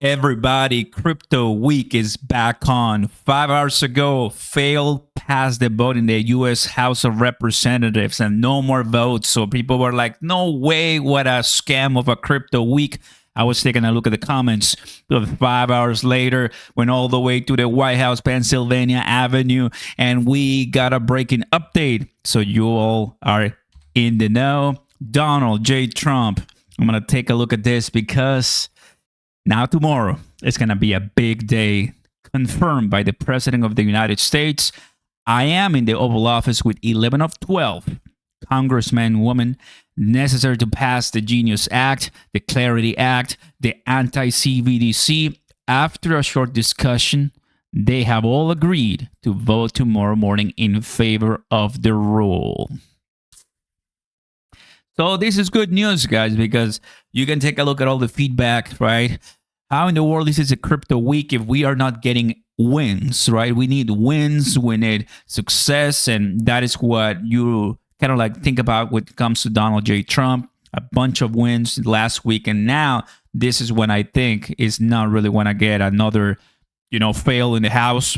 Everybody, Crypto Week is back on. 5 hours ago, failed passed the vote in the U.S. House of Representatives and no more votes. So people were like, no way, what a scam of a Crypto Week. I was taking a look at the comments 5 hours later, went all the way to the White House, Pennsylvania Avenue, and we got a breaking update. So you all are in the know. Donald J. Trump. I'm going to take a look at this because now tomorrow is going to be a big day confirmed by the President of the United States. I am in the Oval Office with 11 of 12 congressmen, women necessary to pass the Genius Act, the Clarity Act, the anti-CBDC. After a short discussion, they have all agreed to vote tomorrow morning in favor of the rule. So this is good news, guys, because you can take a look at all the feedback, right? How in the world this is a crypto week if we are not getting wins, right? We need wins, we need success, and that is what you kind of like think about when it comes to Donald J. Trump. A bunch of wins last week, and now this is when I think is not really when I get another, fail in the House.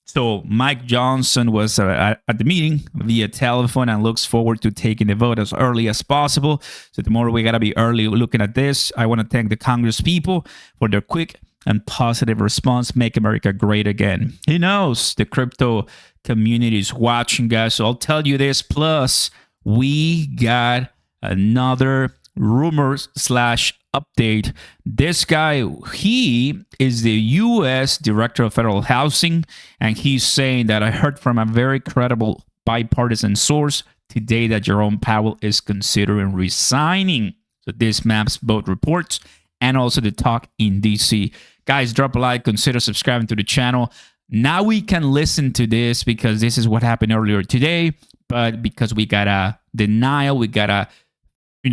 So Mike Johnson was at the meeting via telephone and looks forward to taking the vote as early as possible. So tomorrow we got to be early looking at this. I want to thank the Congress people for their quick and positive response. Make America great again. He knows the crypto community is watching, guys. So I'll tell you this. Plus, we got another rumors/update. This guy, he is the U.S. Director of Federal Housing, and he's saying that I heard from a very credible bipartisan source today that Jerome Powell is considering resigning. So this maps both reports and also the talk in D.C. Guys, drop a like, consider subscribing to the channel. Now we can listen to this because this is what happened earlier today, but because we got a denial, we got a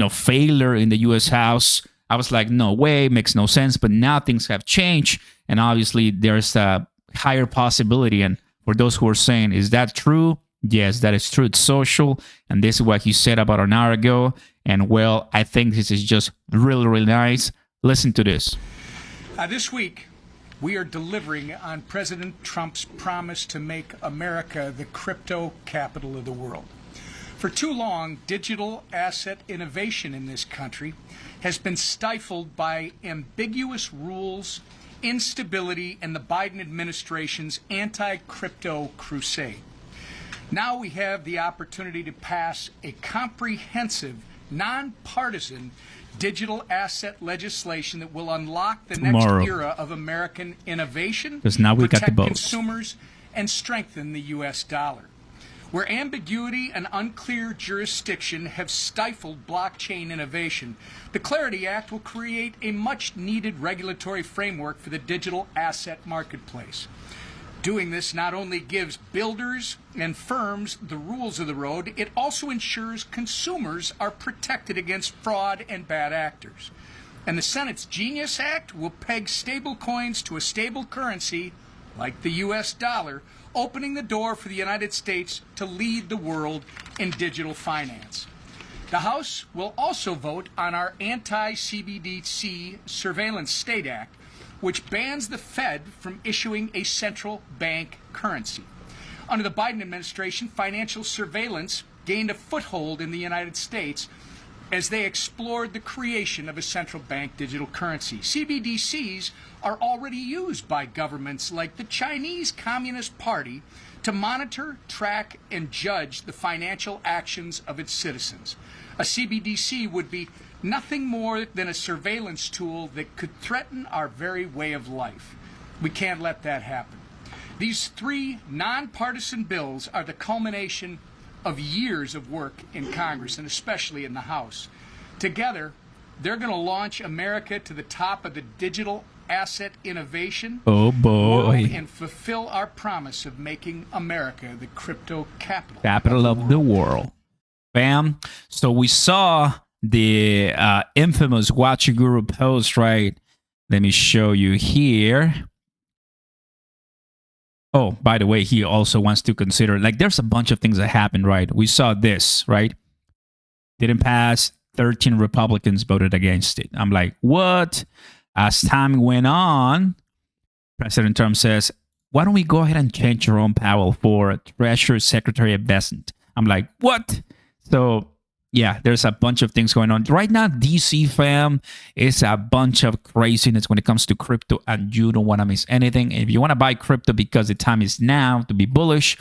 failure in the U.S. House. I was like, no way, makes no sense. But now things have changed, and obviously there's a higher possibility. And for those who are saying, is that true? Yes, that is true. It's social, and this is what he said about an hour ago. And well, I think this is just really, really nice. Listen to this. This week, we are delivering on President Trump's promise to make America the crypto capital of the world. For too long, digital asset innovation in this country has been stifled by ambiguous rules, instability, and the Biden administration's anti-crypto crusade. Now we have the opportunity to pass a comprehensive, nonpartisan digital asset legislation that will unlock the next era of American innovation, now we protect got the consumers, and strengthen the U.S. dollar. Where ambiguity and unclear jurisdiction have stifled blockchain innovation, the Clarity Act will create a much-needed regulatory framework for the digital asset marketplace. Doing this not only gives builders and firms the rules of the road, it also ensures consumers are protected against fraud and bad actors. And the Senate's Genius Act will peg stablecoins to a stable currency, like the U.S. dollar, opening the door for the United States to lead the world in digital finance. The House will also vote on our anti-CBDC Surveillance State Act, which bans the Fed from issuing a central bank currency. Under the Biden administration, financial surveillance gained a foothold in the United States as they explored the creation of a central bank digital currency. CBDCs are already used by governments like the Chinese Communist Party to monitor, track, and judge the financial actions of its citizens. A CBDC would be nothing more than a surveillance tool that could threaten our very way of life. We can't let that happen. These three nonpartisan bills are the culmination of years of work in Congress and especially in the House. Together, they're going to launch America to the top of the digital asset innovation world and fulfill our promise of making America the crypto capital of the world. Bam. So we saw the infamous Watcher Guru post, right? Let me show you here. Oh, by the way, he also wants to consider, there's a bunch of things that happened, right? We saw this, right? Didn't pass. 13 Republicans voted against it. I'm like, what? As time went on, President Trump says, why don't we go ahead and change Jerome Powell for Treasury Secretary of Investment? I'm like, what? So, yeah, there's a bunch of things going on. Right now, DC fam is a bunch of craziness when it comes to crypto, and you don't want to miss anything. If you want to buy crypto because the time is now to be bullish,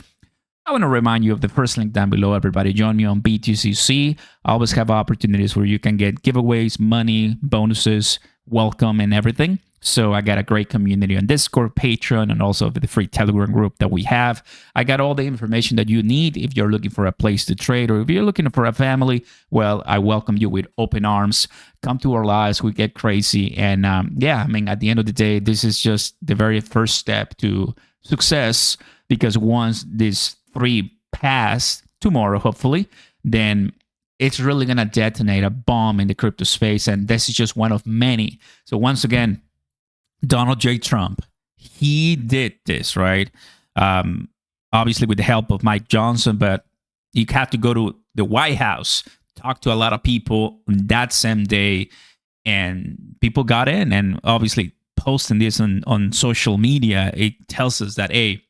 I want to remind you of the first link down below. Everybody join me on BTCC. I always have opportunities where you can get giveaways, money, bonuses, welcome, and everything. So I got a great community on Discord, Patreon, and also the free Telegram group that we have. I got all the information that you need if you're looking for a place to trade, or if you're looking for a family. Well, I welcome you with open arms. Come to our lives. We get crazy. And yeah, I mean, at the end of the day, this is just the very first step to success, because once this 3 pass tomorrow, hopefully, then it's really going to detonate a bomb in the crypto space. And this is just one of many. So once again, Donald J. Trump, he did this, right? Obviously with the help of Mike Johnson, but he had to go to the White House, talk to a lot of people that same day, and people got in. And obviously posting this on social media, it tells us that, hey,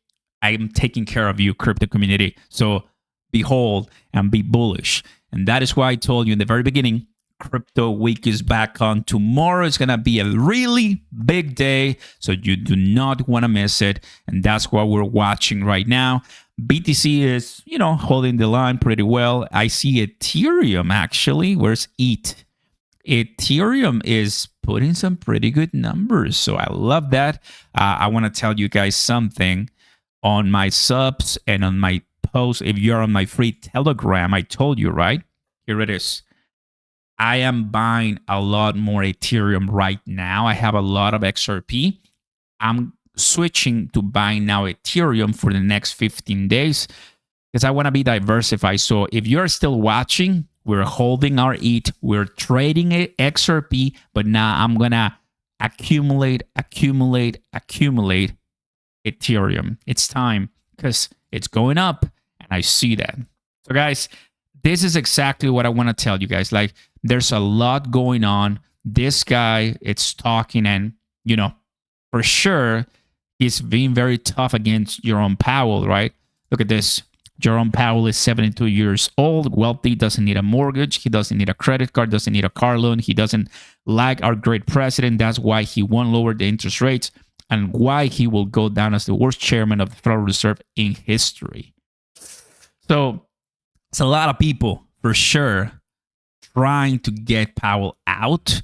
I'm taking care of you, crypto community. So behold and be bullish. And that is why I told you in the very beginning, Crypto Week is back on. Tomorrow is going to be a really big day, so you do not want to miss it. And that's what we're watching right now. BTC is, holding the line pretty well. I see Ethereum actually. Where's ETH? Ethereum is putting some pretty good numbers. So I love that. I want to tell you guys something. On my subs and on my posts, if you're on my free Telegram, I told you, right? Here it is. I am buying a lot more Ethereum right now. I have a lot of XRP. I'm switching to buying now Ethereum for the next 15 days because I want to be diversified. So if you're still watching, we're holding our ETH. We're trading it XRP, but now I'm going to accumulate Ethereum. It's time because it's going up and I see that. So guys, this is exactly what I want to tell you guys. Like, there's a lot going on. This guy, it's talking, and for sure he's being very tough against Jerome Powell, right? Look at this. Jerome Powell is 72 years old, wealthy, doesn't need a mortgage, he doesn't need a credit card, doesn't need a car loan, he doesn't like our great president. That's why he won't lower the interest rates, and why he will go down as the worst chairman of the Federal Reserve in history. So it's a lot of people, for sure, trying to get Powell out.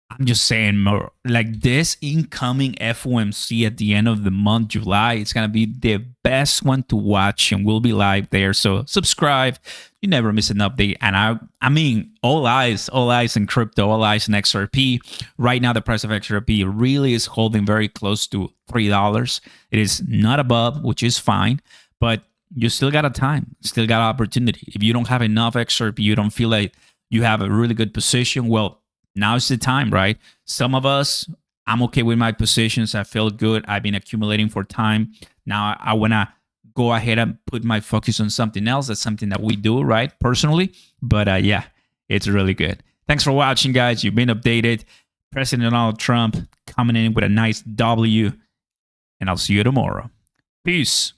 I'm just saying, more like this incoming FOMC at the end of the month, July, it's going to be the best one to watch, and we'll be live there. So subscribe. You never miss an update. And I mean, all eyes in crypto, all eyes in XRP. Right now, the price of XRP really is holding very close to $3. It is not above, which is fine, but you still got a time, still got opportunity. If you don't have enough XRP, you don't feel like you have a really good position, well, now's the time, right? Some of us, I'm okay with my positions. I feel good. I've been accumulating for time. Now I want to go ahead and put my focus on something else. That's something that we do, right? Personally. But yeah, it's really good. Thanks for watching, guys. You've been updated. President Donald Trump coming in with a nice W. And I'll see you tomorrow. Peace.